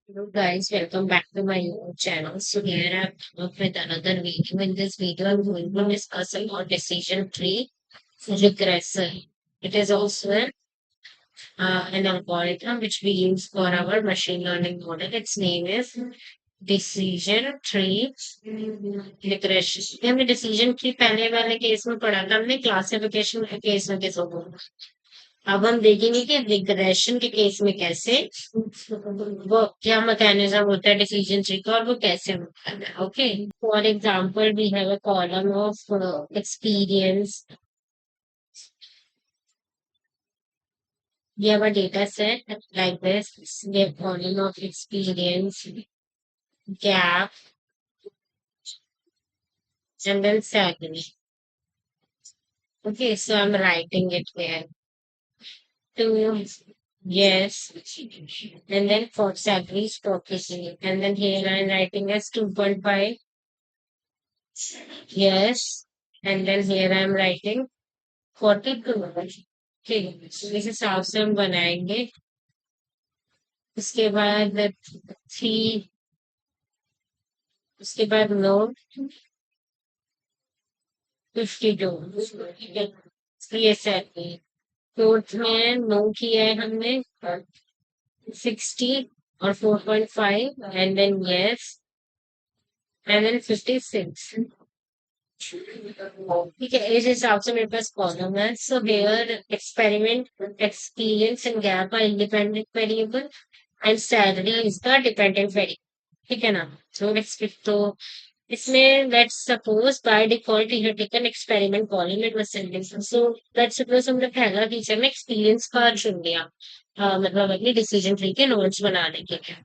Hello guys, welcome back to my YouTube channel. So here I'm come up with another video. In this video, I'm going to discuss about decision tree regression. It is also an algorithm which we use for our machine learning model. Its name is decision tree regression. हमने decision tree पहले वाले case में पढ़ा था, हमने classification के case में कैसे होगा। अब हम देखेंगे कि रिग्रेशन के केस में कैसे वो क्या मैकेनिज्म होता है डिसीजन ट्री का और वो कैसे होता है। Okay, for example we have a column of experience, we have a data set like this, we have column of experience, gap, and then salary. Okay, so I'm writing it here. To yes, and then for salary is focusing, and then here I'm writing as 2.5. Yes, and then here I'm writing 42. ठीक है, तो इस हिसाब से हम बनाएंगे। उसके बाद थ्री, उसके बाद नो 52। ठीक है, तो ये सेट है। फोर्थ में नो किया है हमने 60 और 4.5 and then yes and then 56। ठीक है, इस हिसाब से मेरे पास कॉलम है। So here experiment experience and gap are independent variable and salary is the dependent variable. ठीक है ना। तो इसमें let's suppose by default you have taken experiment column it was sending. So let's suppose हमने पहला feature में experience का चुन लिया, मतलब अपनी डिसीजन ट्री के नोट्स बनाने के लिए।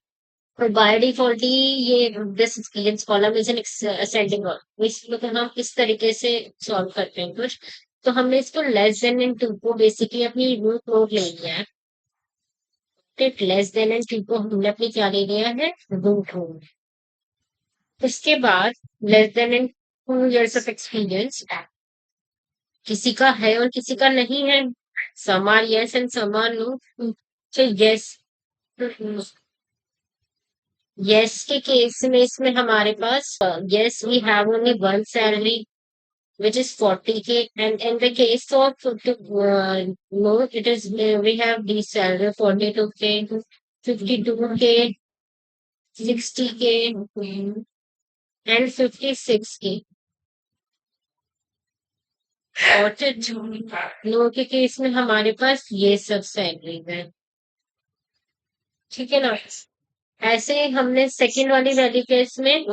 और बाय डिफॉल्ट ही ये this experience column is an ascending column. इसको तो हम इस तरीके से सॉल्व करते हैं कुछ। तो हमने इसको लेस देन एंड टू को बेसिकली अपनी रूट नोड ले लिया है। लेस देन एंड टू को हमने अपनी क्या ले लिया है, रूट नोड। उसके बाद less than and 2 years of experience किसी का है और किसी का नहीं है। Some are yes and some are no. तो यस, यस के केस में इसमें हमारे पास yes we have only one salary which is 40K, and in the case of no, it is we have the salary 42K, 52K, 60K, and 56K। और no के case में हमारे पास ये सब सैलरी है। ठीक है ना। ऐसे हमने सेकंड वाली वैल्यू केस में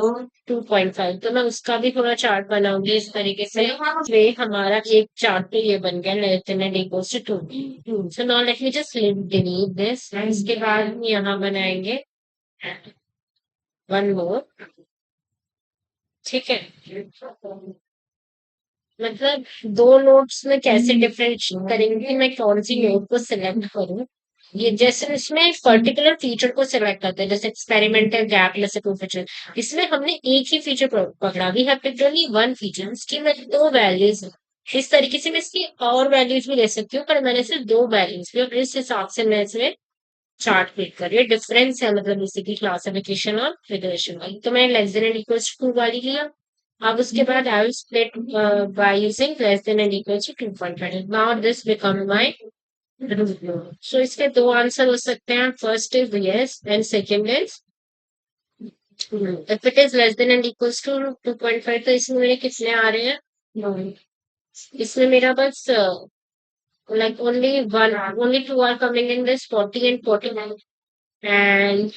2.5, तो मैं उसका भी थोड़ा चार्ट बनाऊंगी इस तरीके से। वे हमारा एक चार्ट तो ये बन गया less than and equals to 2। So now let me just delete this. इसके बाद हम यहाँ बनाएंगे वन मोर। ठीक है, मतलब दो नोट्स में कैसे डिफरेंशिएट करेंगे कि मैं कौन सी नोट को सिलेक्ट करूं। ये जैसे इसमें एक पर्टिकुलर फीचर को सिलेक्ट करते हैं, जैसे एक्सपेरिमेंटल गैप जैसे टू फीचर। इसमें हमने एक ही फीचर पकड़ा, we have picked only one feature. इसकी मैं दो वैल्यूज, इस तरीके से मैं इसकी और वैल्यूज भी ले सकती हूँ, पर मैंने सिर्फ दो वैल्यूज भी, और इस हिसाब से मैं इसमें चार्ट क्लिक कर रही हूँ। डिफरेंस है मतलब बेसिकली क्लासिफिकेशन और रिग्रेशन वाली। तो मैं less than and equals to वाली लिया। अब उसके बाद I will split by using less than and equals to 2.5। Now this become my root node. So इसके दो आंसर हो सकते हैं, first is yes and second is if it is less than and equals to 2.5। तो इसमें मेरे कितने आ रहे हैं, no। इसमें मेरा बस like only two are coming in this 40 and 49, and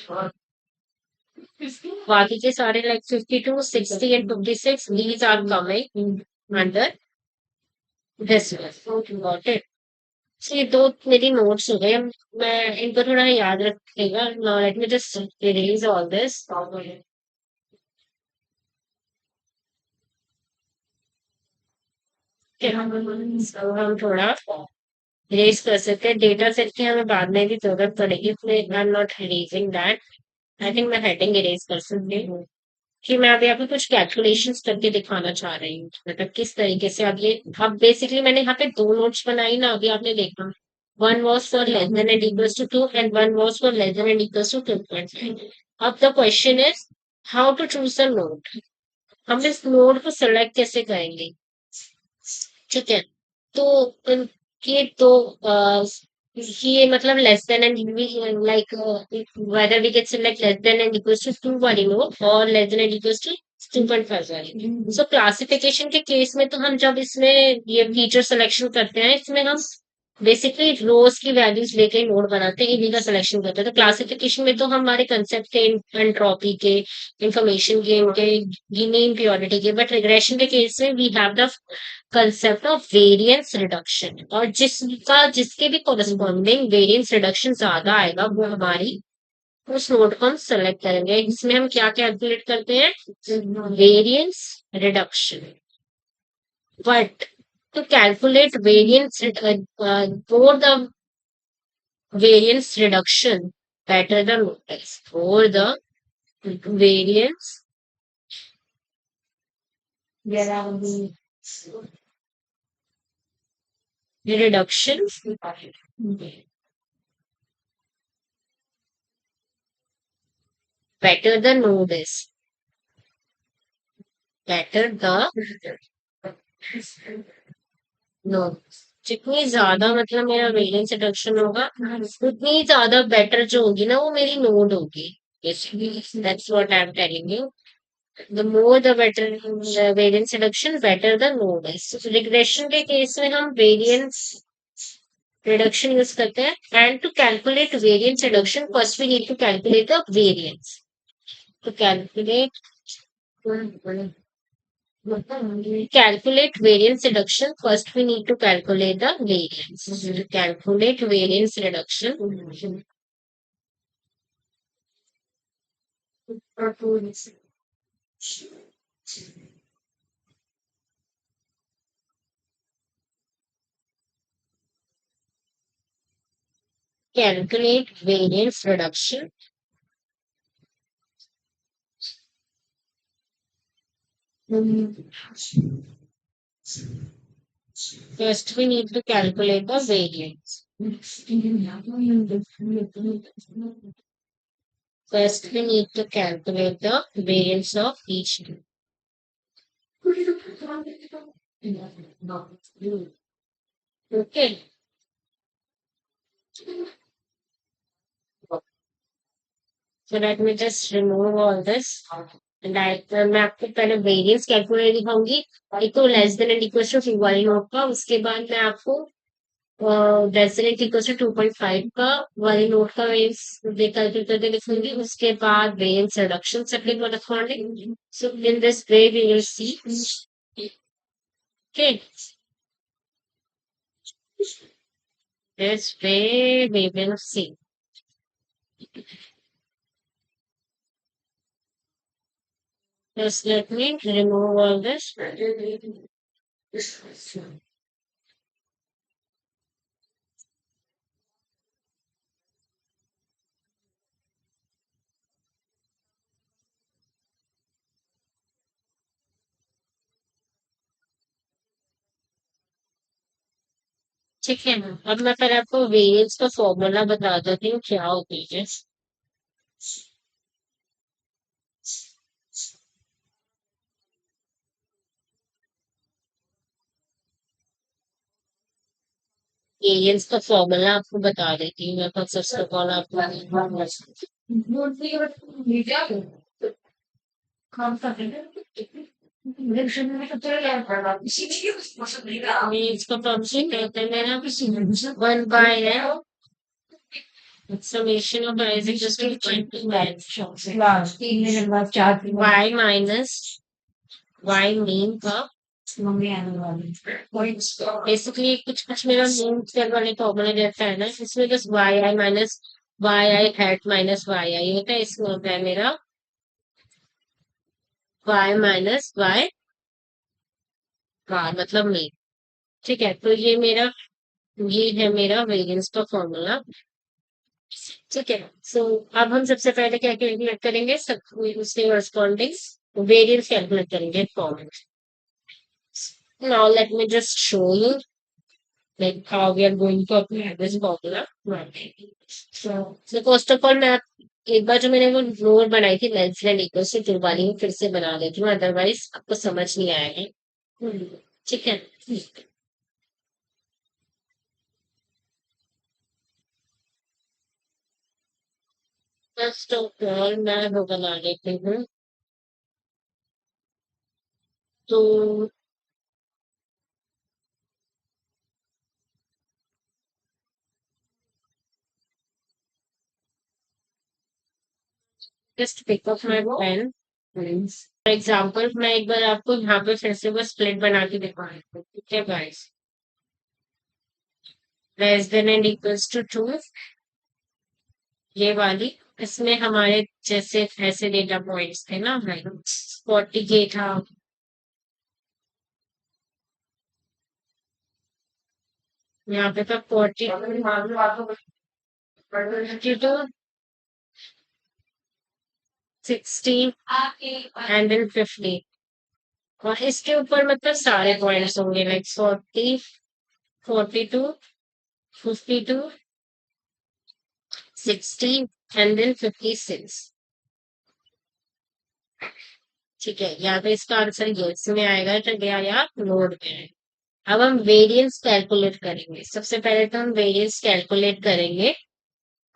बाकी के सारे like 52, 60 and 56 these are coming under this one। Got it? So ये दो मेरी नोट्स हो गए। मैं इनको थोड़ा याद रखिएगा। Now let me just erase all this। So हम थोड़ा इरेज कर सकते हैं। डेटा सेट की हमें बाद में भी जरूरत पड़ेगी, इसलिए I am not erasing that. I think मैं हेडिंग इरेज कर सकती हूँ कि मैं अभी आपको कुछ कैलकुलेशंस करके दिखाना चाह रही हूँ, मतलब किस तरीके से अब ये अब बेसिकली मैंने यहाँ पे दो नोट्स बनाई ना, अभी आपने देखा One was for less than and equals to 2 and one was for less than and equals to 2.5. अब the question is how to choose the node. हम इस node को select कैसे करेंगे? ठीक है, तो ये तो ये मतलब less than and like whether we can select less than and equals to 2 वाली node और less than and equals to 2.5 वाली. So क्लासिफिकेशन के केस में तो हम जब इसमें ये फीचर सिलेक्शन करते हैं इसमें हम बेसिकली रोज की वैल्यूज लेके नोड बनाते हैं, इन्हीं का सिलेक्शन करते हैं. तो क्लासिफिकेशन में तो हमारे कंसेप्ट थे एंट्रोपी के, इंफॉर्मेशन गेम के, मीन प्योरिटी के. बट रिग्रेशन के केस में we have the concept of variance reduction, और जिसके भी कोरस्पॉन्डिंग वेरिएंस रिडक्शन ज्यादा आएगा वो हमारी उस नोड को हम सेलेक्ट करेंगे. इसमें हम क्या कैलकुलेट करते हैं? Variance reduction. But to calculate for the variance reduction, better the notice. For the variance reduction, better the node is. Better the node. जितनी ज्यादा मतलब मेरा वेरिएंस रिडक्शन होगा उतनी ज्यादा बेटर जो होगी ना वो मेरी नोड होगी. Basically, that's what I'm telling you. The more the better the variance reduction, better the node is. So regression के केस में हम variance reduction यूज करते हैं. And to calculate variance reduction, first we need to calculate the variance. To calculate variance reduction, first we need to calculate the variance. To calculate variance reduction, calculate variance reduction. First, we need to calculate the variance. First, we need to calculate the variance of each two. Okay. So let me just remove all this. मैं आपको पहले variance calculate दिखाऊंगी. एक तो less than and equal to 2 वाली node का, उसके बाद मैं आपको less than and equal to 2.5 का वाली नोट का वेरिएंस कैलकुलेट करके दिखाऊंगी. उसके बाद variance reduction separate corresponding. So in this way we will see. Okay, this way we will see. Just let me remove all this. ठीक है ना. अब मैं पहले आपको वेरिएंस का फॉर्मूला बता देती हूँ क्या होती है. वेरिएंस का फॉर्मूला आपको बता देती हूँ मैं. सबसे ऑफ आपको वेरिएंस का फंक्शन कहते हैं मेरा 1/n summation of y is equals to 1 y minus y mean का बेसिकली कुछ कुछ मेरा मीन स्क्वायर वाले फॉर्मूला रहता है ना, इसमें बस वाई आई माइनस वाई आई हैट माइनस वाई आई होता है. इसमें होता है मेरा वाई माइनस वाई बार मतलब मीन. ठीक है, तो ये है मेरा वेरिएंस का फॉर्मूला. ठीक है, सो अब हम सबसे पहले क्या कैलकुलेट करेंगे, सब उसके कॉरेस्पॉन्डिंग वेरिएंस कैलकुलेट करेंगे formula. Now let me just show you. like how we are going to apply this formula. So first of all, मैं एक बार जो मैंने वो नोट बनाई थी लेस देन इक्वल से टू वाली वो फिर से बना देती हूँ, अदरवाइज आपको समझ नहीं आएगा। ठीक है। फर्स्ट ऑफ ऑल मैं वो बना लेती हूँ। तो just pick up my pen. For example मैं एक बार आपको यहाँ पे फिर से बस स्प्लिट बना के दिखा रही हूँ, ठीक है guys. Less than and equals to two, ये वाली। इसमें हमारे जैसे ऐसे डेटा पॉइंट्स थे ना, 40 के था, यहाँ पे था 42, 16 एंड देन 50। और इसके ऊपर मतलब सारे पॉइंट्स होंगे लाइक 40, 42, 52, 16 एंड देन 56। ठीक है, या तो इसका आंसर यस में आएगा तो या नोड में आएगा। अब हम वेरिएंस कैलकुलेट करेंगे। सबसे पहले तो हम वेरिएंस कैलकुलेट करेंगे।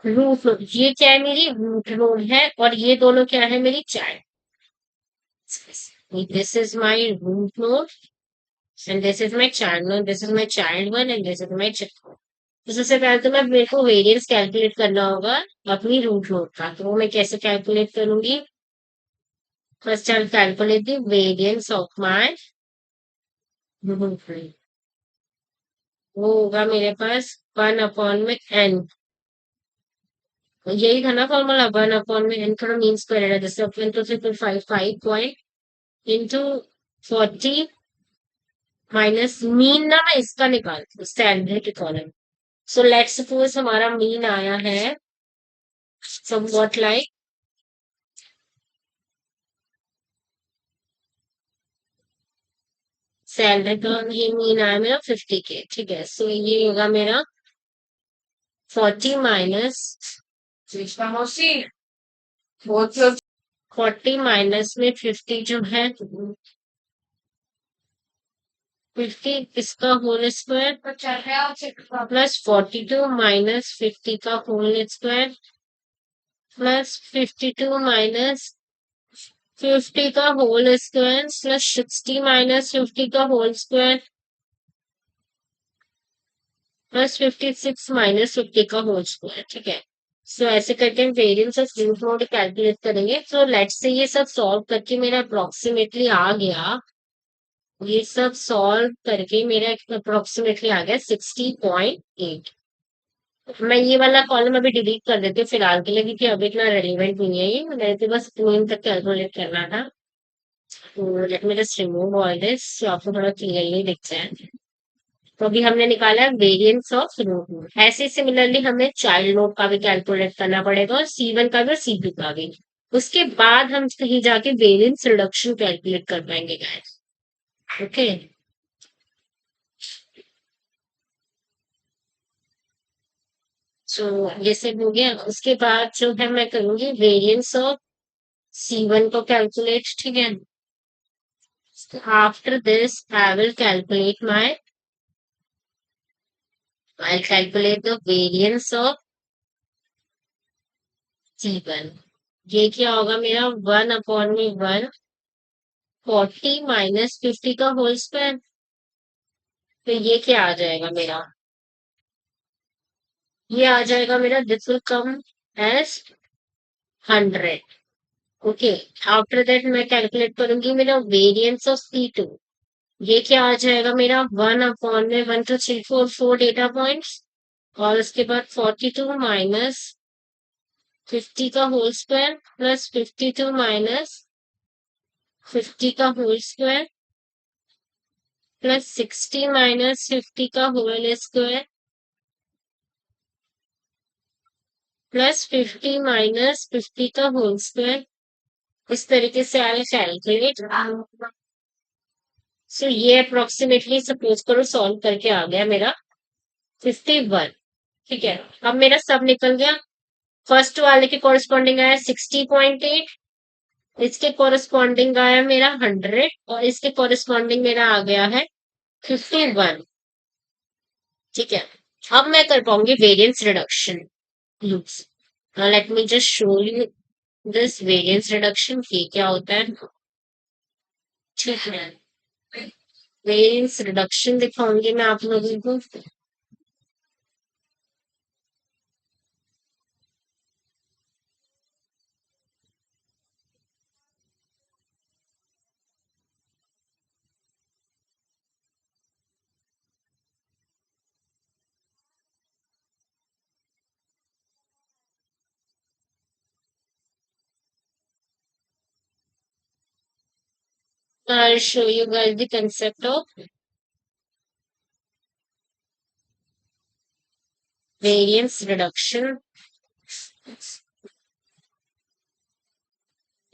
रूट नोड, ये क्या है, मेरी रूट नोड है, और ये दोनों क्या है, मेरी child. This is my root node and this is my child node, this is my child one and this is my child. तो सबसे पहले तो मैं मेरे को वेरिएंस कैलकुलेट करना होगा अपनी रूट नोड का। तो वो मैं कैसे कैलकुलेट करूंगी? First I calculate the variance of my root node. वो होगा मेरे पास 1 अपॉन में एन। यही था ना फॉर्मूला, 1 अपॉन में एन थोड़ा मीन स्क्वायर है, जैसे अपन तो फिर 5 इंटू 40 माइनस मीन ना, मैं इसका निकालती हूँ standard economy. So let's suppose हमारा मीन आया है समवॉट लाइक, सैलरी का ये मीन आया मेरा 50 के। ठीक है, सो ये होगा मेरा 40 माइनस 40 माइनस में 50 जो है 50 इसका होल स्क्वायर प्लस 42 माइनस 50 का होल स्क्वायर प्लस 52 माइनस 50 का होल स्क्वायर प्लस 60 माइनस 50 का होल स्क्वायर प्लस 56 माइनस 50 का होल स्क्वायर। ठीक है, सो ऐसे करके हम variance of root node calculate करेंगे। सो लेट्स से ये सब सॉल्व करके मेरा अप्रोक्सीमेटली आ गया, ये सब सॉल्व करके मेरा अप्रोक्सीमेटली आ गया 60.8। मैं ये वाला कॉलम अभी डिलीट कर देती हूँ फिलहाल के लिए, क्योंकि अभी इतना रेलिवेंट नहीं है ये, मेरे को बस मीन तक कैलकुलेट करना था। तो late me just remove all this तो आपको थोड़ा क्लियरली दिख जाए। तो अभी हमने निकाला वेरिएंस ऑफ रूट नोड। ऐसे सिमिलरली हमें चाइल्ड नोड का भी कैलकुलेट करना पड़ेगा, और C1 का भी और C2 का भी। उसके बाद हम कहीं जाके वेरिएंस रिडक्शन कैलकुलेट कर पाएंगे गाइस। ओके, सो ये सब हो गया। उसके बाद जो है मैं करूंगी वेरिएंस ऑफ C1 को कैलकुलेट। ठीक है, after this I'll calculate the variance of C1। ये क्या होगा मेरा 1/1 40 माइनस 50 का होल स्क्वायर। तो ये क्या आ जाएगा मेरा, ये आ जाएगा मेरा, this will come as 100। Okay, after that मैं कैलकुलेट करूंगी मेरा वेरिएंस ऑफ C2। ये क्या आ जाएगा मेरा, 1/1 2 3 4 4 डेटा पॉइंट्स, और उसके बाद 42 माइनस 50 का होल स्क्वायर प्लस 52 माइनस 50 का होल स्क्वायर प्लस 60 माइनस 50 का होल स्क्वायर प्लस 50 माइनस 50 का होल स्क्वायर। इस तरीके से आई कैलकुलेट। सो ये अप्रोक्सीमेटली सपोज करो सॉल्व करके आ गया मेरा 51। ठीक है, अब मेरा सब निकल गया। फर्स्ट वाले के कॉरेस्पॉन्डिंग आया 60.8, इसके कॉरेस्पॉन्डिंग आया मेरा 100, और इसके कॉरेस्पॉन्डिंग मेरा आ गया है 51। ठीक है, अब मैं कर पाऊंगी variance reduction loops. Late me just show you this variance reduction, ये क्या होता है। ठीक है, वेरिएंस रिडक्शन दिखाऊंगी मैं आप लोगों को। I'll show you guys the concept of variance reduction.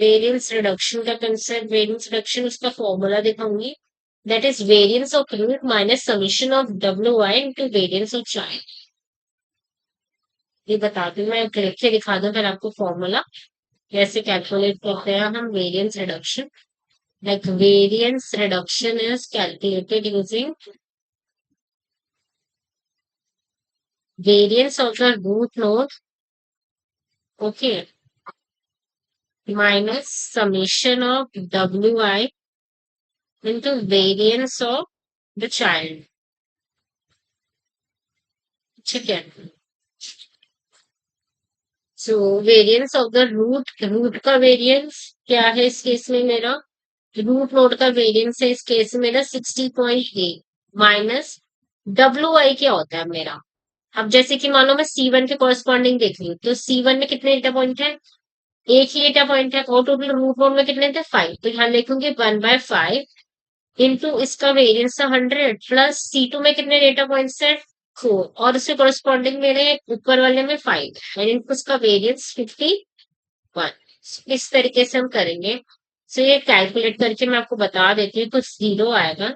Variance reduction का कंसेप्ट, वेरिएंस रिडक्शन उसका फॉर्मूला दिखाऊंगी। That is variance of root minus summation of W I into variance of child. ये बता दूं, मैं लिख के दिखा दूं फिर आपको फॉर्मूला कैसे कैलकुलेट करते हैं हम variance reduction. Like variance reduction is calculated using variance of the root node, okay, minus summation of W I into variance of the child। ठीक है, so variance of the root, root का variance क्या है इस case में मेरा, root node का variance है इस केस में मेरा 60.8 माइनस डब्ल्यू आई क्या होता है मेरा। अब जैसे कि मान लो मैं C1 के कॉरेस्पॉन्डिंग देख रही हूँ, तो C1 में कितने डेटा पॉइंट है, एक ही डेटा पॉइंट है, और टोटल रूट नोड में कितने थे 5, तो यहाँ लिखूंगी 1/5 इंटू इसका वेरिएंस था 100 प्लस C2 में कितने डेटा पॉइंट्स है 4, और उसके कॉरेस्पॉन्डिंग मेरे ऊपर वाले में 5 यानी उसका वेरिएंस 51। इस तरीके से हम करेंगे। सो ये कैलकुलेट करके मैं आपको बता देती हूँ, कुछ जीरो आएगा।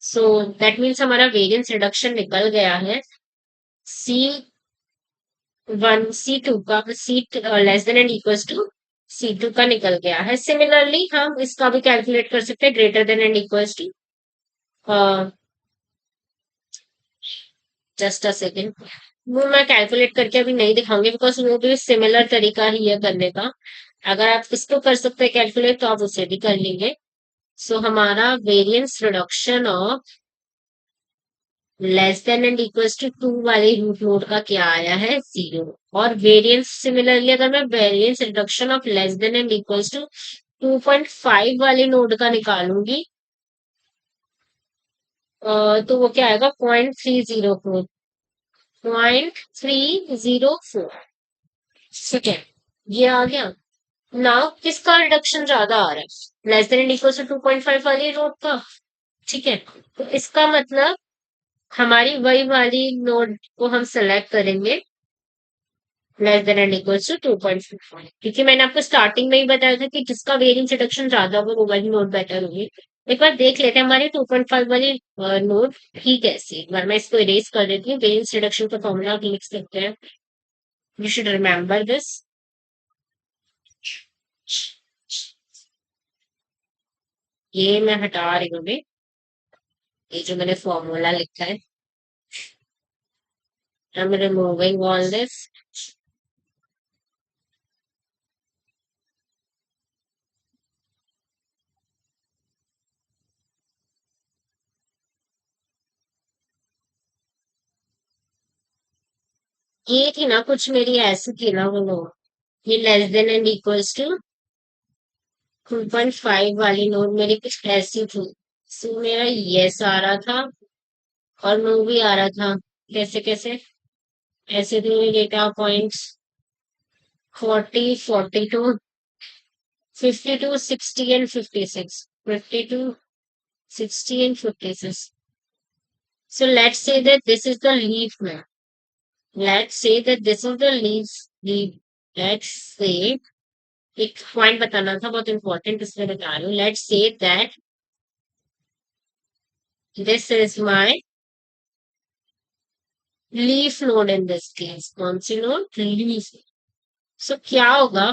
सो दैट मीन्स हमारा वेरिएंस रिडक्शन निकल गया है। C1 C2 का, C less than and equals to C2 का निकल गया है। सिमिलरली हम इसका भी कैलकुलेट कर सकते हैं, greater than and equals to, just a second, वो मैं कैलकुलेट करके अभी नहीं दिखाऊंगी बिकॉज वो भी सिमिलर तरीका ही है करने का। अगर आप इसको कर सकते हैं कैलकुलेट तो आप उसे भी कर लेंगे। सो हमारा variance reduction of less than and equals to 2 वाले रूट नोड का क्या आया है 0, और वेरिएंस सिमिलरली अगर मैं variance reduction of less than and equals to 2.5 वाले नोड का निकालूंगी, तो वो क्या आएगा 0.304, 0.304। ठीक है, ये आ गया। नाउ किसका रिडक्शन ज्यादा आ रहा है, less than and equal to 2.5 वाली नोड का। ठीक है, तो इसका मतलब हमारी वही वाली नोड को हम सेलेक्ट करेंगे, less than and equal to 2.5, क्योंकि मैंने आपको स्टार्टिंग में ही बताया था कि जिसका वेरिएंस रिडक्शन ज्यादा होगा वो वाली नोड बेटर होगी। एक बार देख लेते हैं हमारी 2.5 वाली नोड ही कैसी है। एक बार मैं इसको इरेज कर देती हूँ, वेरिएंस रिडक्शन का फॉर्मूला लिख सकते हैं, यू शुड रिमेम्बर दिस। ये मैं हटा रही हूँ अभी, ये जो मैंने फॉर्मूला लिखा है, I'm removing all this। ये थी ना कुछ मेरी ऐसी थी ना वो नोट, ये less than and equals to 2.5 वाली नोट मेरी कुछ ऐसी थी। सो मेरा यस आ रहा था और नो भी आ रहा था। कैसे कैसे, ऐसे थे मेरे data points 40, 42, 52, 60 and 56, 52, 60 and 56। So let's say that this is the leaf map। Let's say that this is the leaf। Let's say, एक पॉइंट बताना था बहुत इंपॉर्टेंट, इसलिए बता रही हूँ। Let's say that this is my leaf node in this case, कौन सी नोड, लीफ। सो क्या होगा,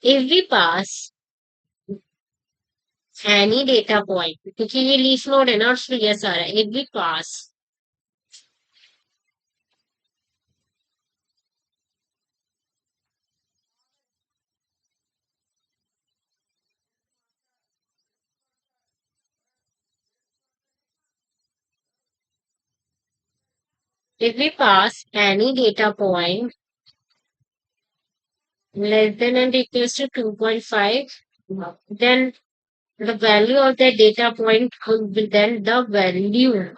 if we pass any data point, क्योंकि ये लीफ नोड है ना, और उसमें यस आ रहा है, if we pass, if we pass any data point less than and equals to 2.5, then the value of the data point will be, then the value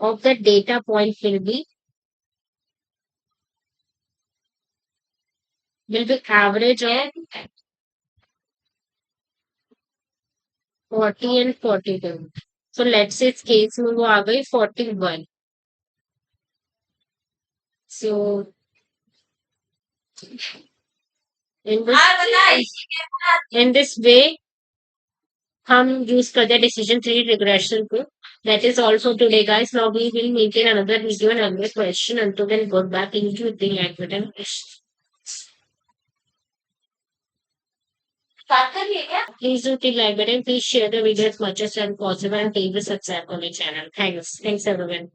of the data point will be average of 40 and 42. So let's say इस case में वो आ गई 41. So in this way हम use करते हैं decision tree regression को. That is all for today, guys. Now we will meet in another video and another question. Until then, go back into the like button. Please do click like button. Please share the video as much as possible and please subscribe to my channel. Thanks. Thanks everyone.